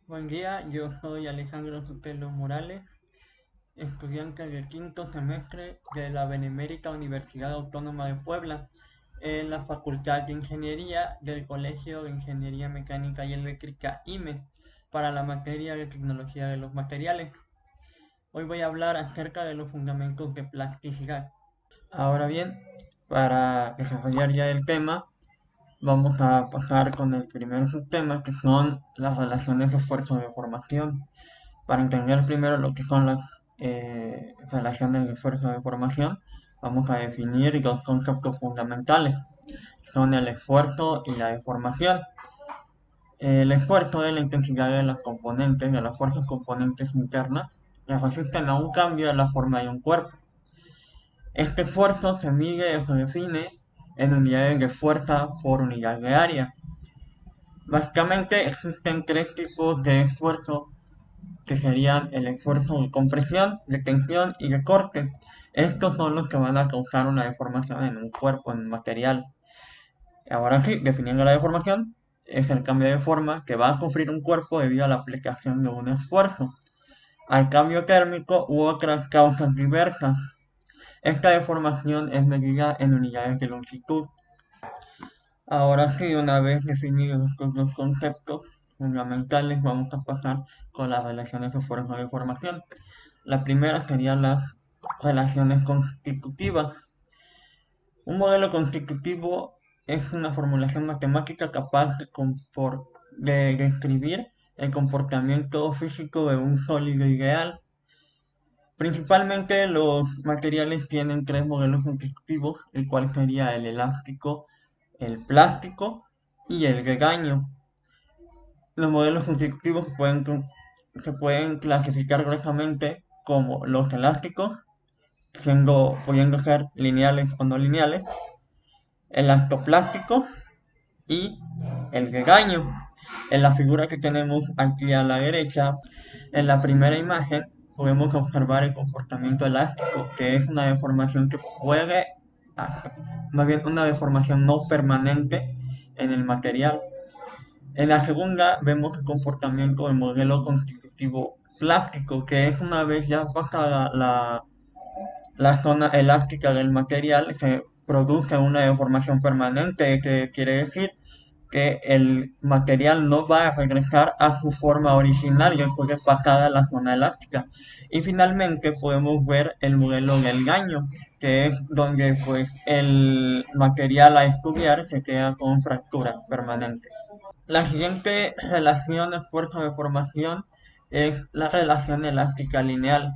Buen día, yo soy Alejandro Sotelo Morales, estudiante del quinto semestre de la Benemérita Universidad Autónoma de Puebla, en la Facultad de Ingeniería del Colegio de Ingeniería Mecánica y Eléctrica IME, para la materia de Tecnología de los Materiales. Hoy voy a hablar acerca de los fundamentos de plasticidad. Ahora bien, para desarrollar ya el tema, vamos a pasar con el primer subtema, que son las relaciones de esfuerzo-deformación. Para entender primero lo que son las relaciones de esfuerzo-deformación, vamos a definir dos conceptos fundamentales. Son el esfuerzo y la deformación. El esfuerzo es la intensidad de las componentes, de las fuerzas componentes internas, que resisten a un cambio de la forma de un cuerpo. Este esfuerzo se mide o se define en unidades de fuerza por unidad de área. Básicamente existen tres tipos de esfuerzo que serían el esfuerzo de compresión, de tensión y de corte. Estos son los que van a causar una deformación en un cuerpo, en un material. Ahora sí, definiendo la deformación, es el cambio de forma que va a sufrir un cuerpo debido a la aplicación de un esfuerzo, al cambio térmico u otras causas diversas. Esta deformación es medida en unidades de longitud. Ahora sí, una vez definidos estos dos conceptos fundamentales, vamos a pasar con las relaciones de fuerza de formación. La primera serían las relaciones constitutivas. Un modelo constitutivo es una formulación matemática capaz de describir el comportamiento físico de un sólido ideal. Principalmente los materiales tienen tres modelos constitutivos, el cual sería el elástico, el plástico y el gregaño. Los modelos constitutivos se pueden clasificar gruesamente como los elásticos, pudiendo ser lineales o no lineales, elastoplástico y el regaño. En la figura que tenemos aquí a la derecha, en la primera imagen, podemos observar el comportamiento elástico, que es una deformación que puede hacer, más bien una deformación no permanente en el material. En la segunda vemos el comportamiento del modelo constitutivo plástico, que es una vez ya pasada la zona elástica del material, se produce una deformación permanente, que quiere decir que el material no va a regresar a su forma original después de pasada la zona elástica. Y finalmente podemos ver el modelo del gaño, que es donde pues el material a estudiar se queda con fractura permanente. La siguiente relación de fuerza de formación es la relación elástica lineal.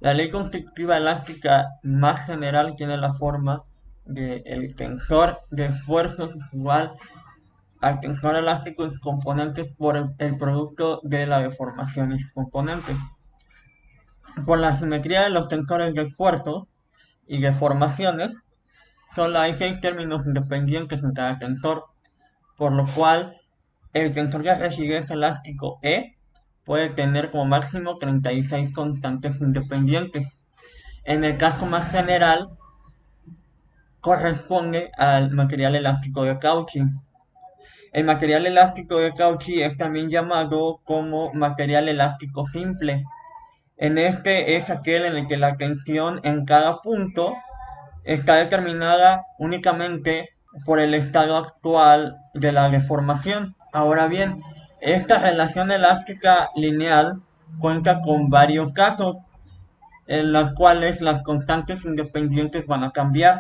La ley constitutiva elástica más general tiene la forma de el tensor de esfuerzos es igual al tensor elástico y sus componentes por el producto de la deformación y sus componentes. Por la simetría de los tensores de esfuerzos y deformaciones, solo hay 6 términos independientes en cada tensor, por lo cual el tensor de rigidez elástico E puede tener como máximo 36 constantes independientes. En el caso más general, corresponde al material elástico de Cauchy. El material elástico de Cauchy es también llamado como material elástico simple. En este es aquel en el que la tensión en cada punto está determinada únicamente por el estado actual de la deformación. Ahora bien, esta relación elástica lineal cuenta con varios casos en los cuales las constantes independientes van a cambiar.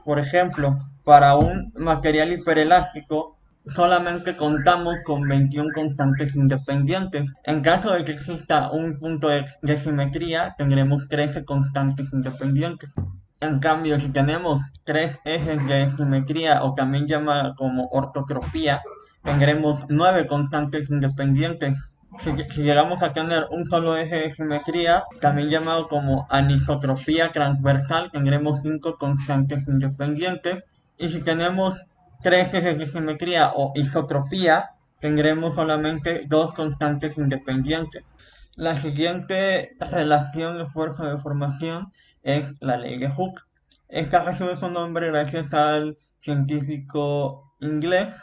Por ejemplo, para un material hiperelástico solamente contamos con 21 constantes independientes. En caso de que exista un punto de simetría, tendremos 13 constantes independientes. En cambio, si tenemos tres ejes de simetría o también llamada como ortotropía, tendremos 9 constantes independientes. Si llegamos a tener un solo eje de simetría, también llamado como anisotropía transversal, tendremos 5 constantes independientes. Y si tenemos tres ejes de simetría o isotropía, tendremos solamente 2 constantes independientes. La siguiente relación de fuerza de formación es la ley de Hooke. Esta recibe su nombre gracias al científico inglés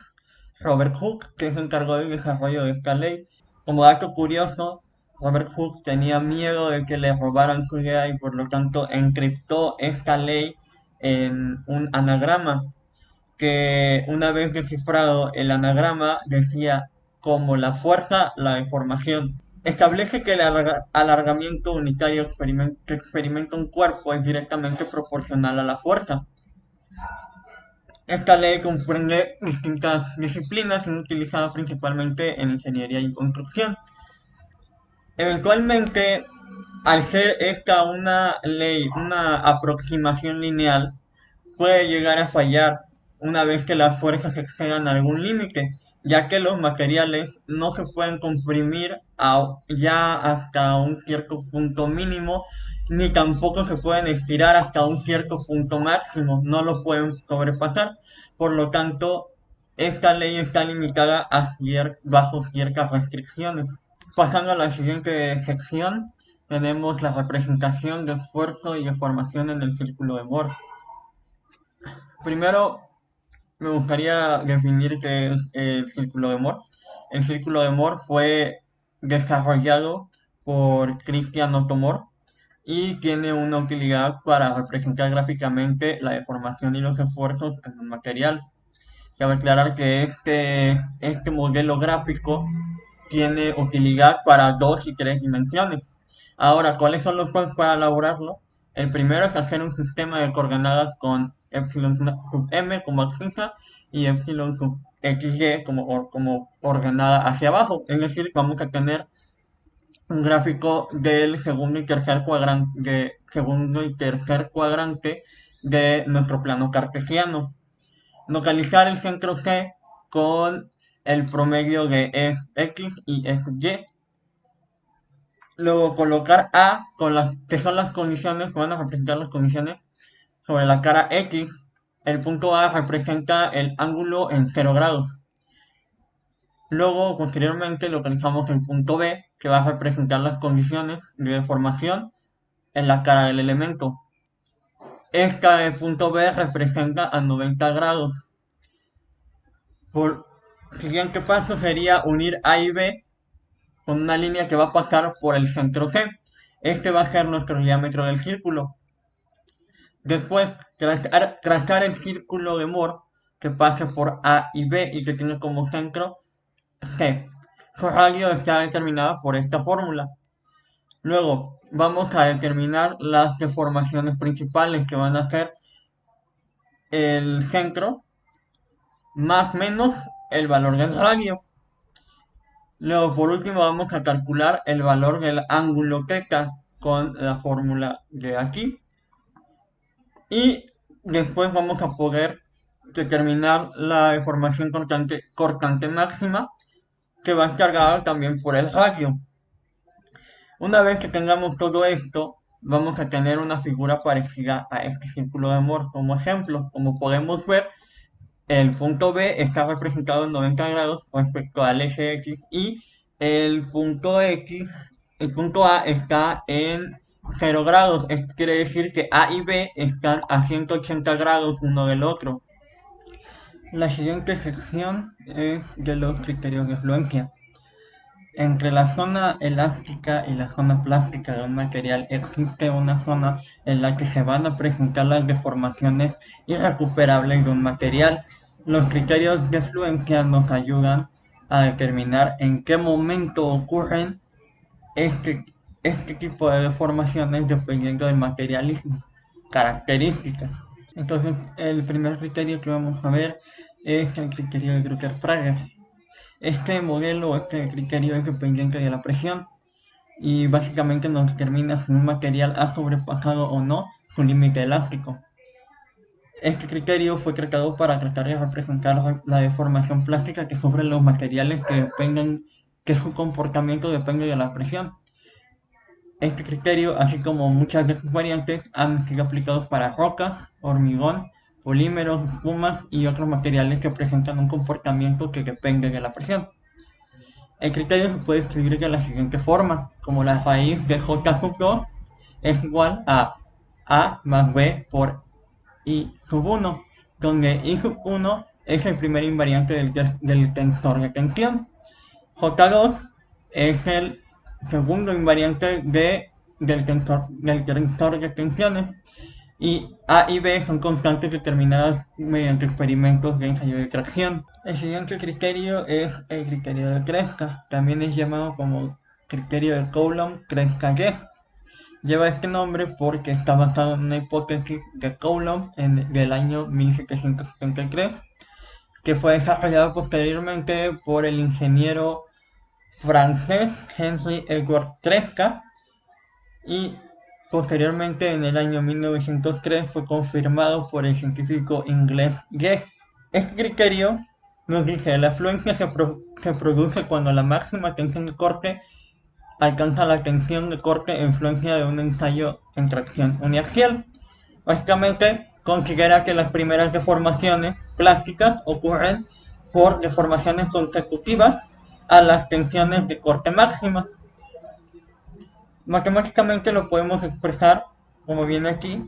Robert Hooke, que se encargó del desarrollo de esta ley. Como dato curioso, Robert Hooke tenía miedo de que le robaran su idea y por lo tanto encriptó esta ley en un anagrama, que una vez descifrado el anagrama decía como la fuerza, la deformación. Establece que el alargamiento unitario que experimenta un cuerpo es directamente proporcional a la fuerza. Esta ley comprende distintas disciplinas y es utilizada principalmente en ingeniería y construcción. Eventualmente, al ser esta una ley, una aproximación lineal, puede llegar a fallar una vez que las fuerzas excedan algún límite, ya que los materiales no se pueden comprimir ya hasta un cierto punto mínimo, ni tampoco se pueden estirar hasta un cierto punto máximo, no lo pueden sobrepasar. Por lo tanto, esta ley está limitada bajo ciertas restricciones. Pasando a la siguiente sección, tenemos la representación de esfuerzo y deformación en el círculo de Moore. Primero, me gustaría definir qué es el círculo de Moore. El círculo de Moore fue desarrollado por Christian Otto Moore y tiene una utilidad para representar gráficamente la deformación y los esfuerzos en un material. Cabe aclarar que este modelo gráfico tiene utilidad para 2 y 3 dimensiones. Ahora, ¿cuáles son los pasos para elaborarlo? El primero es hacer un sistema de coordenadas con epsilon sub m como axis y epsilon sub xy como ordenada hacia abajo. Es decir, vamos a tener un gráfico del segundo y tercer cuadrante de nuestro plano cartesiano. Localizar el centro C con el promedio de X y Y. Luego colocar A que son las condiciones, que van a representar las condiciones sobre la cara X. El punto A representa el ángulo en 0 grados. Luego, posteriormente, localizamos el punto B, que va a representar las condiciones de deformación en la cara del elemento. Este punto B representa a 90 grados. El siguiente paso sería unir A y B con una línea que va a pasar por el centro C. Este va a ser nuestro diámetro del círculo. Después, trazar el círculo de Moore que pase por A y B y que tiene como centro C. Su radio está determinada por esta fórmula. Luego, vamos a determinar las deformaciones principales que van a ser el centro más menos el valor del radio. Luego, por último, vamos a calcular el valor del ángulo θ con la fórmula de aquí. Y después vamos a poder determinar la deformación cortante máxima, que va cargada también por el radio. Una vez que tengamos todo esto, vamos a tener una figura parecida a este círculo de Moore como ejemplo. Como podemos ver, el punto B está representado en 90 grados respecto al eje X y el punto A está en 0 grados. Esto quiere decir que A y B están a 180 grados uno del otro. La siguiente sección es de los criterios de fluencia. Entre la zona elástica y la zona plástica de un material existe una zona en la que se van a presentar las deformaciones irrecuperables de un material. Los criterios de fluencia nos ayudan a determinar en qué momento ocurren este tipo de deformaciones dependiendo del material y sus características. Entonces, el primer criterio que vamos a ver es el criterio de Grutter-Prager. Este modelo, este criterio es dependiente de la presión y básicamente nos determina si un material ha sobrepasado o no su límite elástico. Este criterio fue creado para tratar de representar la deformación plástica que sufren los materiales que su comportamiento depende de la presión. Este criterio, así como muchas de sus variantes, han sido aplicados para rocas, hormigón, polímeros, espumas y otros materiales que presentan un comportamiento que depende de la presión. El criterio se puede escribir de la siguiente forma, como la raíz de J sub 2 es igual a A más B por I sub 1, donde I sub 1 es el primer invariante del tensor de tensión. J2 es el segundo invariante del tensor de tensiones. Y A y B son constantes determinadas mediante experimentos de ensayo de tracción. El siguiente criterio es el criterio de Krestka, también es llamado como criterio de Coulomb-Krestka-Guess. Lleva este nombre porque está basado en una hipótesis de Coulomb del año 1773, que fue desarrollado posteriormente por el ingeniero francés Henri Edward Kreska, y posteriormente en el año 1903 fue confirmado por el científico inglés Guess. Este criterio nos dice que la fluencia se produce cuando la máxima tensión de corte alcanza la tensión de corte en influencia de un ensayo en tracción uniaxial. Básicamente considera que las primeras deformaciones plásticas ocurren por deformaciones consecutivas a las tensiones de corte máximas. Matemáticamente lo podemos expresar como viene aquí: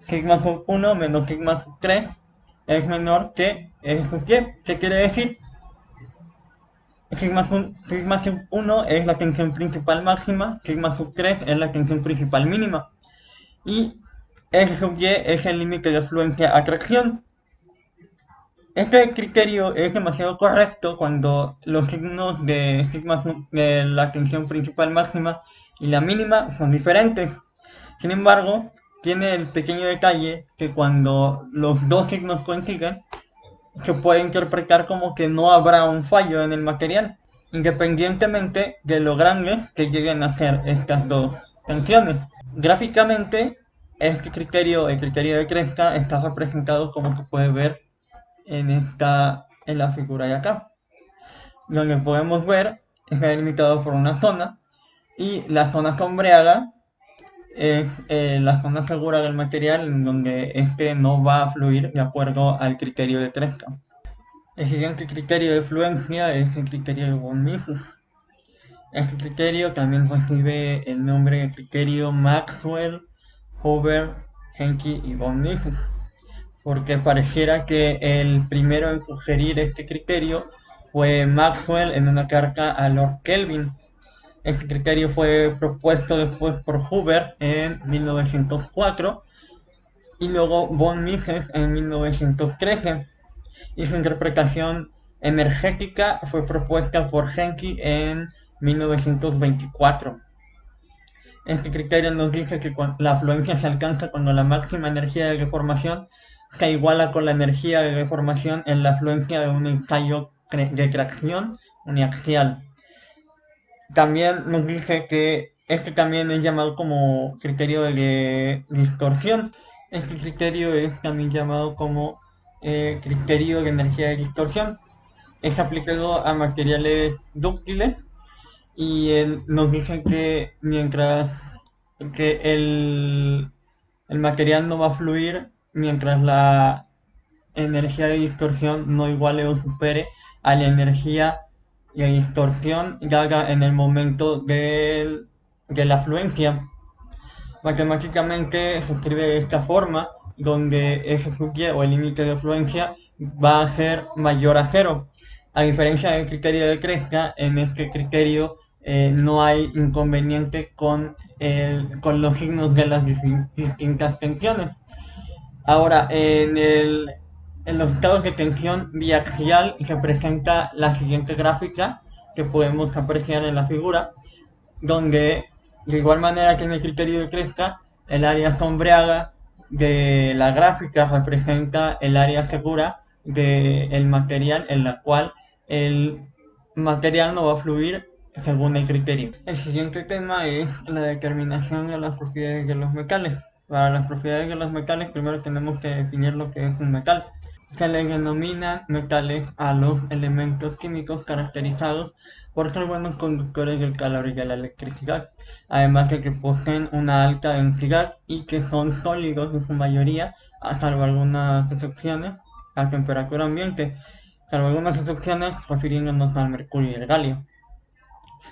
sigma sub 1 menos sigma sub 3 es menor que S sub y. ¿Qué quiere decir? Sigma sub 1 es la tensión principal máxima, sigma sub 3 es la tensión principal mínima, y S sub y es el límite de fluencia a tracción. Este criterio es demasiado correcto cuando los signos de la tensión principal máxima y la mínima son diferentes. Sin embargo, tiene el pequeño detalle que cuando los dos signos coinciden, se puede interpretar como que no habrá un fallo en el material, independientemente de lo grandes que lleguen a ser estas dos tensiones. Gráficamente, el criterio de Krestka, está representado como se puede ver en la figura de acá, donde podemos ver está delimitado por una zona, y la zona sombreada es la zona segura del material en donde este no va a fluir de acuerdo al criterio de Krestka. El siguiente criterio de fluencia es el criterio de von Mises. Este criterio también recibe el nombre de criterio Maxwell, Hoover, Henke y von Mises, porque pareciera que el primero en sugerir este criterio fue Maxwell en una carta a Lord Kelvin. Este criterio fue propuesto después por Hoover en 1904 y luego von Mises en 1913, y su interpretación energética fue propuesta por Henke en 1924. Este criterio nos dice que la afluencia se alcanza cuando la máxima energía de deformación se iguala con la energía de deformación en la afluencia de un ensayo de tracción uniaxial. También nos dice que este también es llamado como criterio de distorsión. Este criterio es también llamado como criterio de energía de distorsión. Es aplicado a materiales dúctiles, y él nos dice que mientras que el material no va a fluir mientras la energía de distorsión no iguale o supere a la energía de distorsión dada en el momento de la fluencia. Matemáticamente se escribe de esta forma, donde S sub y, o el límite de fluencia, va a ser mayor a cero. A diferencia del criterio de Krestka, en este criterio no hay inconveniente con los signos de las distintas tensiones. Ahora, en los estados de tensión biaxial se presenta la siguiente gráfica que podemos apreciar en la figura, donde de igual manera que en el criterio de Krestka, el área sombreada de la gráfica representa el área segura del material, en la cual el material no va a fluir según el criterio. El siguiente tema es la determinación de las propiedades de los metales. Para las propiedades de los metales, primero tenemos que definir lo que es un metal. Se le denomina metales a los elementos químicos caracterizados por ser buenos conductores del calor y de la electricidad, además de que poseen una alta densidad y que son sólidos en su mayoría, a salvo algunas excepciones, a temperatura ambiente, salvo algunas excepciones refiriéndonos al mercurio y el galio.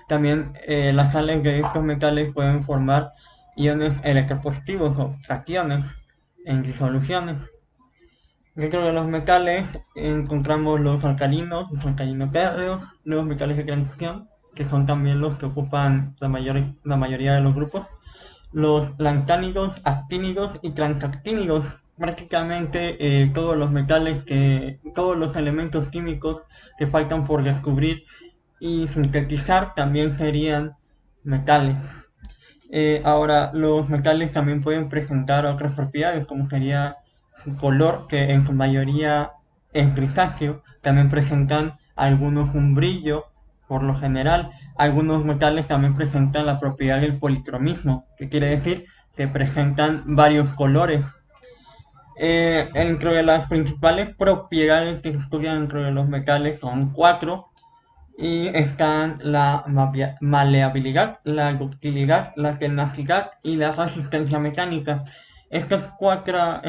También las sales de estos metales pueden formar iones electropositivos o cationes en disoluciones. Dentro de los metales encontramos los alcalinos térreos, los metales de transición, que son también los que ocupan la mayoría de los grupos, los lantánidos, actínidos y transactínidos. Prácticamente todos los elementos químicos que faltan por descubrir y sintetizar también serían metales. Ahora, los metales también pueden presentar otras propiedades, como sería su color, que en su mayoría es grisáceo. También presentan algunos un brillo, por lo general. Algunos metales también presentan la propiedad del policromismo, que quiere decir que presentan varios colores. Dentro de las principales propiedades que se estudian dentro de los metales son cuatro, y están la maleabilidad, la ductilidad, la tenacidad y la resistencia mecánica. Estas cuatro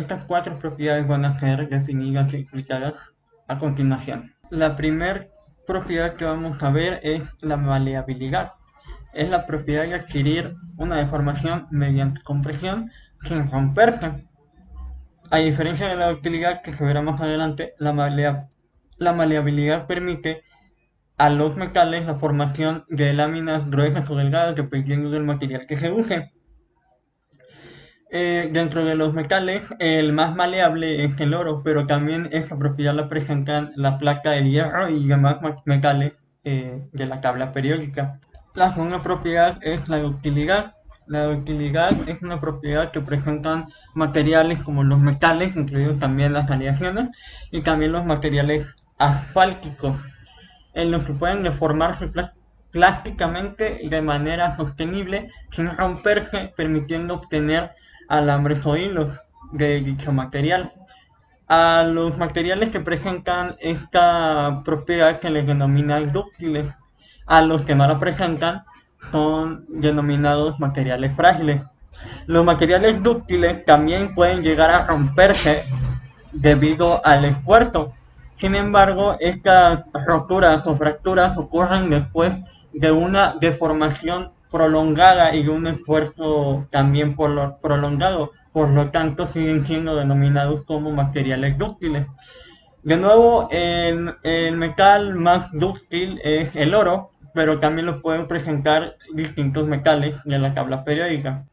propiedades van a ser definidas y explicadas a continuación. La primera propiedad que vamos a ver es la maleabilidad. Es la propiedad de adquirir una deformación mediante compresión sin romperse. A diferencia de la ductilidad que se verá más adelante, la maleabilidad permite a los metales la formación de láminas gruesas o delgadas dependiendo del material que se use. Dentro de los metales, el más maleable es el oro, pero también esta propiedad la presentan la placa del hierro y demás metales de la tabla periódica. La segunda propiedad es la ductilidad. La ductilidad es una propiedad que presentan materiales como los metales, incluidos también las aleaciones, y también los materiales asfálticos, en los que pueden deformarse plásticamente de manera sostenible sin romperse, permitiendo obtener alambres o hilos de dicho material. A los materiales que presentan esta propiedad se les denomina dúctiles. A los que no la presentan son denominados materiales frágiles. Los materiales dúctiles también pueden llegar a romperse debido al esfuerzo. Sin embargo, estas roturas o fracturas ocurren después de una deformación prolongada y de un esfuerzo también prolongado. Por lo tanto, siguen siendo denominados como materiales dúctiles. De nuevo, el metal más dúctil es el oro, pero también lo pueden presentar distintos metales de la tabla periódica.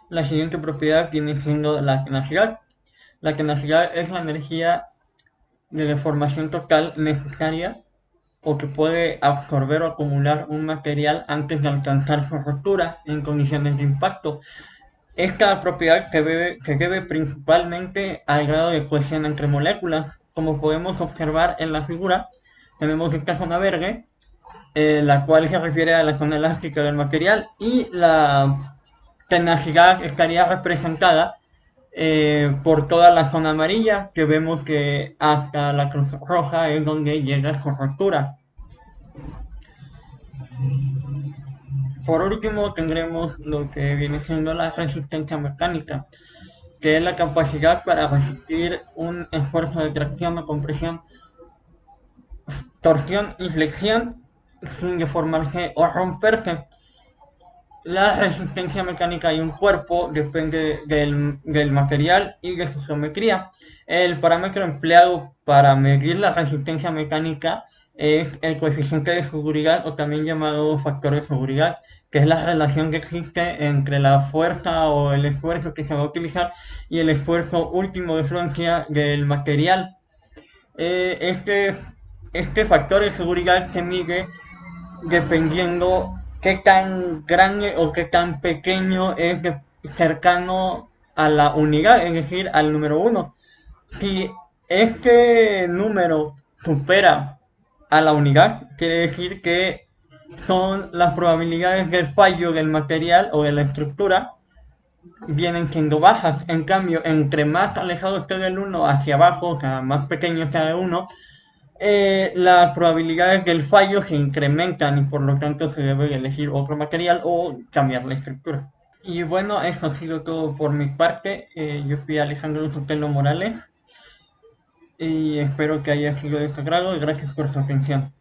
La siguiente propiedad viene siendo la tenacidad. La tenacidad es la energía de deformación total necesaria o que puede absorber o acumular un material antes de alcanzar su ruptura en condiciones de impacto. Esta propiedad se debe principalmente al grado de cohesión entre moléculas. Como podemos observar en la figura, tenemos esta zona verde, la cual se refiere a la zona elástica del material, y la tenacidad estaría representada por toda la zona amarilla, que vemos que hasta la cruz roja es donde llega su ruptura. Por último tendremos lo que viene siendo la resistencia mecánica, que es la capacidad para resistir un esfuerzo de tracción o compresión, torsión y flexión sin deformarse o romperse. La resistencia mecánica de un cuerpo depende del material y de su geometría. El parámetro empleado para medir la resistencia mecánica es el coeficiente de seguridad, o también llamado factor de seguridad, que es la relación que existe entre la fuerza o el esfuerzo que se va a utilizar y el esfuerzo último de influencia del material. Eh, este, este factor de seguridad se mide dependiendo qué tan grande o qué tan pequeño es cercano a la unidad, es decir, al número uno. Si este número supera a la unidad, quiere decir que son las probabilidades del fallo del material o de la estructura vienen siendo bajas. En cambio, entre más alejado esté del uno hacia abajo, o sea, más pequeño sea de uno, las probabilidades del fallo se incrementan y por lo tanto se debe elegir otro material o cambiar la estructura. Y bueno, eso ha sido todo por mi parte. Yo fui Alejandro Sotelo Morales y espero que haya sido de su agrado y gracias por su atención.